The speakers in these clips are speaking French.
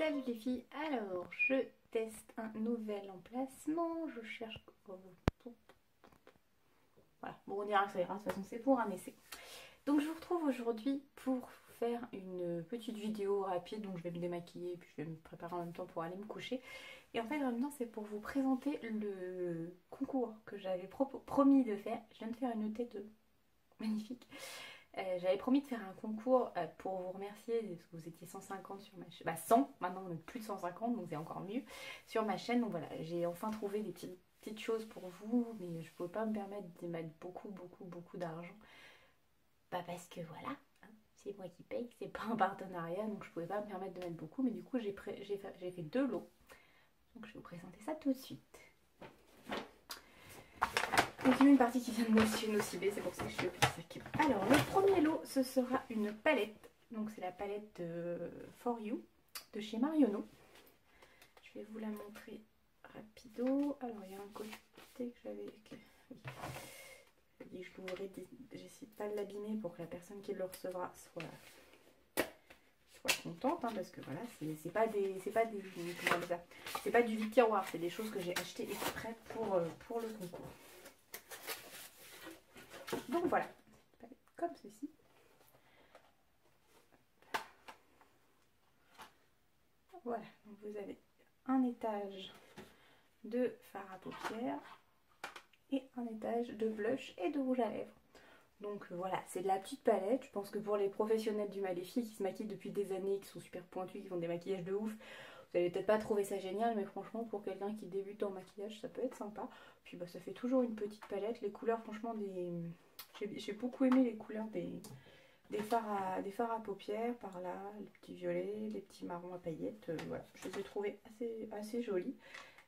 Salut les filles, alors je teste un nouvel emplacement, je cherche... Voilà, bon on ira que ça ira, de toute façon c'est pour un essai. Donc je vous retrouve aujourd'hui pour faire une petite vidéo rapide, donc je vais me démaquiller puis je vais me préparer en même temps pour aller me coucher. Et en fait en même temps c'est pour vous présenter le concours que j'avais promis de faire. Je viens de faire une tête magnifique. J'avais promis de faire un concours pour vous remercier parce que vous étiez 150 sur ma chaîne. Bah 100, maintenant on est plus de 150 donc c'est encore mieux sur ma chaîne. Donc voilà, j'ai enfin trouvé des petites choses pour vous, mais je ne peux pas me permettre de mettre beaucoup d'argent. Pas parce que voilà, hein, c'est moi qui paye, c'est pas un partenariat donc je ne pouvais pas me permettre de mettre beaucoup. Mais du coup j'ai fait 2 lots. Donc je vais vous présenter ça tout de suite. Donc il y a une partie qui vient de Monsieur Nocibé, c'est pour ça que je suis au petit sac. Alors le premier lot, ce sera une palette. Donc c'est la palette For You de chez Marionneau. Je vais vous la montrer rapido. Alors il y a un côté que j'avais... Oui. Je l'ouvrais, j'essaie de pas l'abîmer pour que la personne qui le recevra soit contente, hein, parce que voilà, c'est pas du vide tiroir, c'est des choses que j'ai achetées exprès pour le concours. Donc voilà, comme ceci. Voilà, donc vous avez un étage de fard à paupières et un étage de blush et de rouge à lèvres. Donc voilà, c'est de la petite palette. Je pense que pour les professionnels du Maléfique qui se maquillent depuis des années, qui sont super pointus, qui font des maquillages de ouf, vous allez peut-être pas trouver ça génial, mais franchement pour quelqu'un qui débute en maquillage, ça peut être sympa. Puis bah, ça fait toujours une petite palette. Les couleurs, franchement, j'ai beaucoup aimé les couleurs des fards à paupières par là, les petits violets, les petits marrons à paillettes. Voilà, je les ai trouvés assez jolis.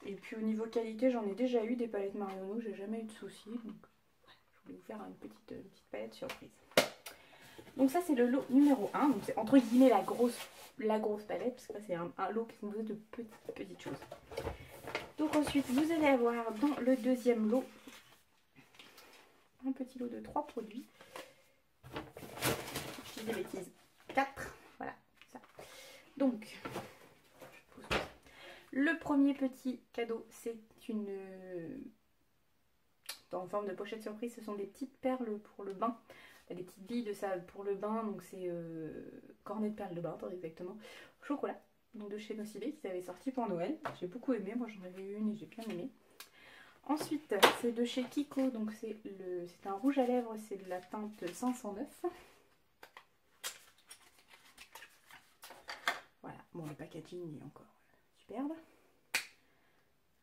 Et puis au niveau qualité, j'en ai déjà eu des palettes Marionneau, j'ai jamais eu de soucis. Donc je voulais vous faire une petite palette surprise. Donc ça c'est le lot numéro 1, donc c'est entre guillemets la grosse palette, parce que c'est un lot qui est composé de petites choses. Donc ensuite vous allez avoir dans le deuxième lot un petit lot de 3 produits. Je dis des bêtises, 4, voilà, ça. Donc, le premier petit cadeau, c'est en forme de pochette surprise, ce sont des petites perles pour le bain. Des petites billes de ça pour le bain, donc c'est cornet de perles de bain, exactement, chocolat, donc de chez Nocibé, qui avait sorti pour Noël. J'ai beaucoup aimé, moi j'en avais eu une et j'ai bien aimé. Ensuite, c'est de chez Kiko, donc c'est un rouge à lèvres, c'est de la teinte 509. Voilà, bon le packaging est encore superbe.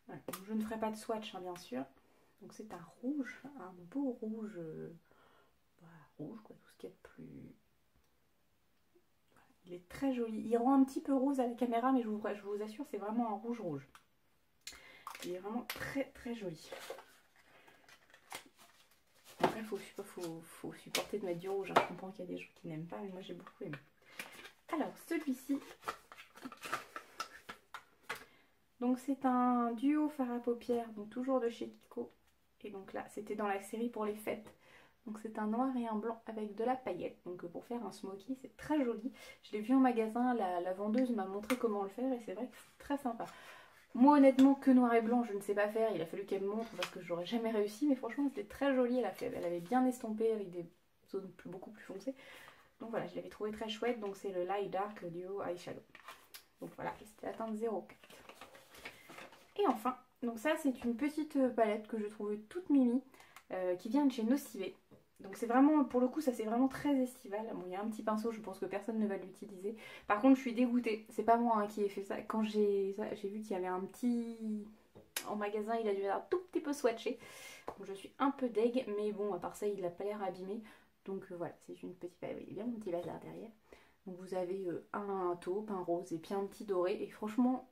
Voilà, donc je ne ferai pas de swatch, hein, bien sûr. Donc c'est un rouge, un beau rouge, rouge quoi, tout ce qu'il y a de plus... Voilà, il est très joli. Il rend un petit peu rose à la caméra, mais je vous assure, c'est vraiment un rouge. Il est vraiment très joli. Après, il faut supporter de mettre du rouge. Hein. Je comprends qu'il y a des gens qui n'aiment pas, mais moi j'ai beaucoup aimé. Alors, celui-ci, donc c'est un duo fard à paupières, donc toujours de chez Kiko. Et donc là, c'était dans la série pour les fêtes. Donc c'est un noir et un blanc avec de la paillette. Donc pour faire un smoky, c'est très joli. Je l'ai vu en magasin, la vendeuse m'a montré comment le faire et c'est vrai que c'est très sympa. Moi honnêtement, que noir et blanc, je ne sais pas faire. Il a fallu qu'elle me montre parce que j'aurais jamais réussi. Mais franchement, c'était très joli. Elle avait bien estompé avec des zones beaucoup plus foncées. Donc voilà, je l'avais trouvé très chouette. Donc c'est le Light Dark Duo Eyeshadow. Donc voilà, c'était la teinte 04. Et enfin, donc ça c'est une petite palette que je trouvais toute mimi, qui vient de chez Nocibé. Donc c'est vraiment, pour le coup ça c'est vraiment très estival. Bon, il y a un petit pinceau, je pense que personne ne va l'utiliser. Par contre je suis dégoûtée, c'est pas moi hein, qui ai fait ça. Quand j'ai vu qu'il y avait un petit... En magasin il a dû être un tout petit peu swatché. Donc je suis un peu deg, mais bon à part ça il n'a pas l'air abîmé. Donc voilà, c'est une petite palette, il y a bien mon petit bazar derrière. Donc vous avez un taupe, un rose et puis un petit doré. Et franchement,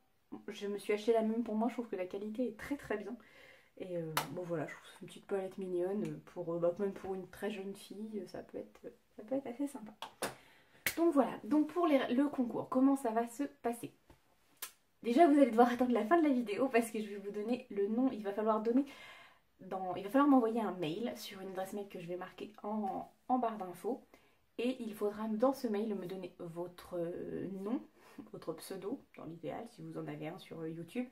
je me suis acheté la même pour moi, je trouve que la qualité est très bien. Et bon voilà, je trouve que c'est une petite palette mignonne, même pour une très jeune fille, ça peut être assez sympa. Donc voilà, donc pour le concours, comment ça va se passer? Déjà vous allez devoir attendre la fin de la vidéo parce que je vais vous donner le nom, il va falloir m'envoyer un mail sur une adresse mail que je vais marquer en barre d'infos. Et il faudra dans ce mail me donner votre nom, votre pseudo, dans l'idéal, si vous en avez un sur YouTube.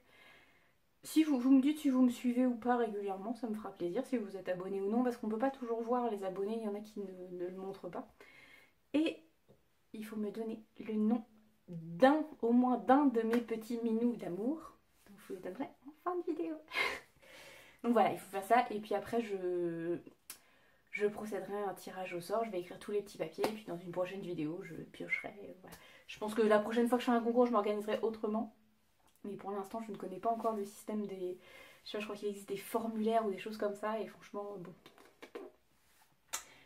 Si vous me dites si vous me suivez ou pas régulièrement, ça me fera plaisir, si vous êtes abonné ou non, parce qu'on ne peut pas toujours voir les abonnés, il y en a qui ne le montrent pas. Et il faut me donner le nom au moins d'un de mes petits minous d'amour. Donc je vous les donnerai en fin de vidéo. Donc voilà, il faut faire ça, et puis après je procéderai à un tirage au sort, je vais écrire tous les petits papiers, et puis dans une prochaine vidéo, je piocherai. Voilà. Je pense que la prochaine fois que je ferai un concours, je m'organiserai autrement. Mais pour l'instant, je ne connais pas encore le système des... Je crois qu'il existe des formulaires ou des choses comme ça, et franchement, bon...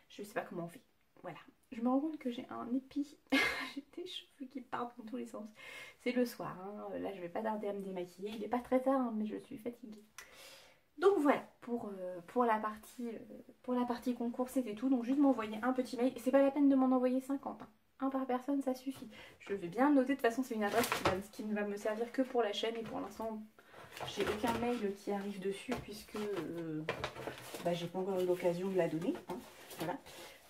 Je sais pas comment on fait. Voilà. Je me rends compte que j'ai un épi. J'ai des cheveux qui partent dans tous les sens. C'est le soir, hein. Là je vais pas tarder à me démaquiller. Il n'est pas très tard, hein, mais je suis fatiguée. Donc voilà, pour la partie concours, c'était tout. Donc juste m'envoyer un petit mail. C'est pas la peine de m'en envoyer 50. Hein. Un par personne, ça suffit. Je vais bien le noter. De toute façon, c'est une adresse qui ne va me servir que pour la chaîne. Et pour l'instant, j'ai aucun mail qui arrive dessus puisque j'ai pas encore eu l'occasion de la donner. Hein. Voilà.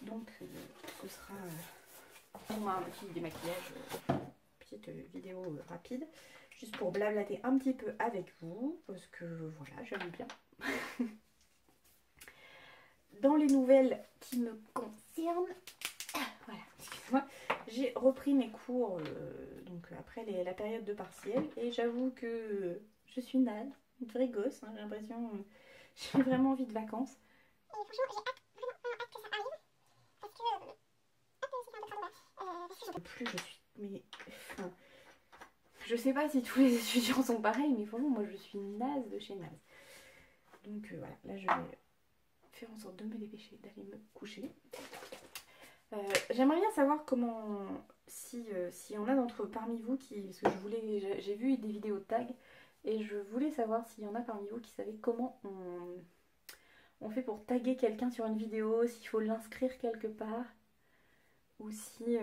Donc ce sera pour moi un petit démaquillage, petite vidéo rapide. Juste pour blablater un petit peu avec vous, parce que voilà, j'aime bien. Dans les nouvelles qui me concernent, voilà, excusez-moi, j'ai repris mes cours donc après la période de partiel, et j'avoue que je suis naze, une vraie gosse, hein, j'ai l'impression, j'ai vraiment envie de vacances. Et franchement, j'ai hâte que ça arrive, parce que plus je suis, mais enfin, je sais pas si tous les étudiants sont pareils, mais franchement, moi je suis naze de chez naze. Donc voilà, là je vais faire en sorte de me dépêcher d'aller me coucher. J'aimerais bien savoir comment, s'il y en a parmi vous qui, parce que j'ai vu des vidéos de tag, et je voulais savoir s'il y en a parmi vous qui savaient comment on fait pour taguer quelqu'un sur une vidéo, s'il faut l'inscrire quelque part, ou si...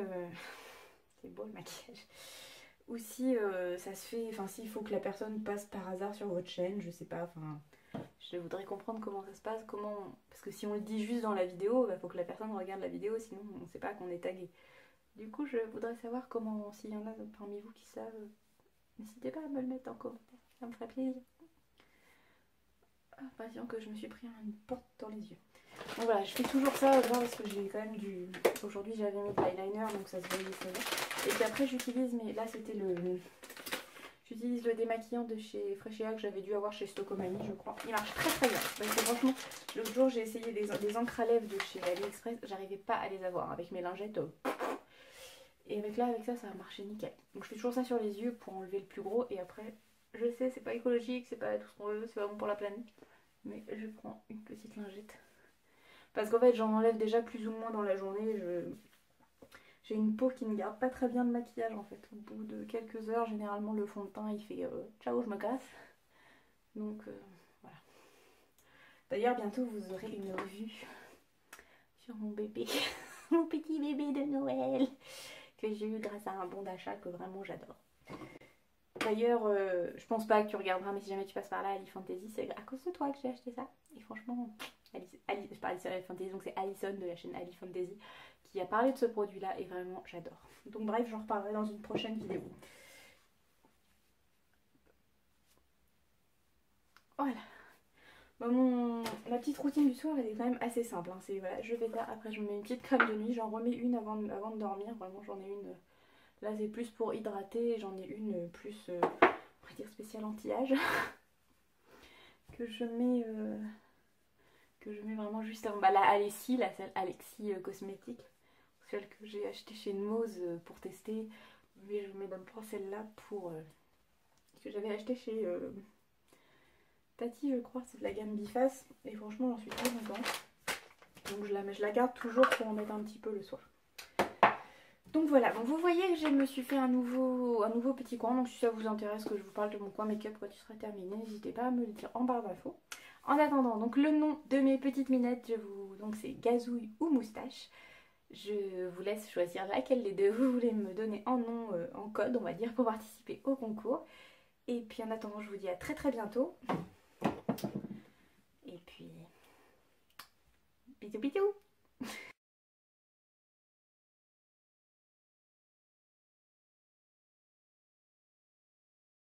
c'est beau le maquillage. Ou si ça se fait, enfin s'il faut que la personne passe par hasard sur votre chaîne, je sais pas, enfin je voudrais comprendre comment ça se passe, parce que si on le dit juste dans la vidéo, il faut que la personne regarde la vidéo, sinon on ne sait pas qu'on est tagué. Du coup je voudrais savoir comment, s'il y en a parmi vous qui savent, n'hésitez pas à me le mettre en commentaire, ça me ferait plaisir. Ah, patient que je me suis pris une porte dans les yeux. Donc voilà, je fais toujours ça parce que j'ai quand même du... Aujourd'hui j'avais mis de l'eyeliner, donc ça se voyait ça va. Et puis après j'utilise, mais là c'était j'utilise le démaquillant de chez Frechéa que j'avais dû avoir chez Stocomanie, je crois. Il marche très très bien. Parce que franchement, l'autre jour j'ai essayé des encres à lèvres de chez AliExpress, j'arrivais pas à les avoir avec mes lingettes. Et avec ça, ça a marché nickel. Donc je fais toujours ça sur les yeux pour enlever le plus gros, et après, je sais, c'est pas écologique, c'est pas tout ce qu'on veut, c'est pas bon pour la planète. Mais je prends une petite lingette. Parce qu'en fait, j'en enlève déjà plus ou moins dans la journée. J'ai une peau qui ne garde pas très bien le maquillage en fait. Au bout de quelques heures, généralement le fond de teint il fait ciao, je me casse. Donc voilà. D'ailleurs, bientôt vous aurez une revue sur mon bébé, mon petit bébé de Noël que j'ai eu grâce à un bon d'achat que vraiment j'adore. D'ailleurs, je pense pas que tu regarderas, mais si jamais tu passes par là, Ali Fantasy, c'est à cause de toi que j'ai acheté ça. Et franchement, je parle d'Ali Fantasy, donc c'est Alison de la chaîne Ali Fantasy qui a parlé de ce produit-là, et vraiment, j'adore. Donc bref, j'en reparlerai dans une prochaine vidéo. Voilà. Ma petite routine du soir, elle est quand même assez simple. Hein. Voilà, je fais ça, après je me mets une petite crème de nuit, j'en remets une avant de dormir. Vraiment, j'en ai une... Là, c'est plus pour hydrater, j'en ai une plus, on va dire, spéciale anti-âge. que je mets vraiment juste avant. Bah, la Alessi, celle Alexis cosmétique. Celle que j'ai achetée chez Nose pour tester. Mais je mets d'abord celle-là que j'avais acheté chez Tati, je crois. C'est de la gamme Biface. Et franchement, j'en suis très contente. Donc je la garde toujours pour en mettre un petit peu le soir. Donc voilà, donc vous voyez que je me suis fait un nouveau petit coin. Donc si ça vous intéresse que je vous parle de mon coin make-up quand il sera terminé, n'hésitez pas à me le dire en barre d'infos. En attendant, donc le nom de mes petites minettes, donc c'est Gazouille ou Moustache. Je vous laisse choisir laquelle des deux vous voulez me donner en nom, en code, on va dire, pour participer au concours. Et puis en attendant, je vous dis à très très bientôt. Et puis, bisous bisous.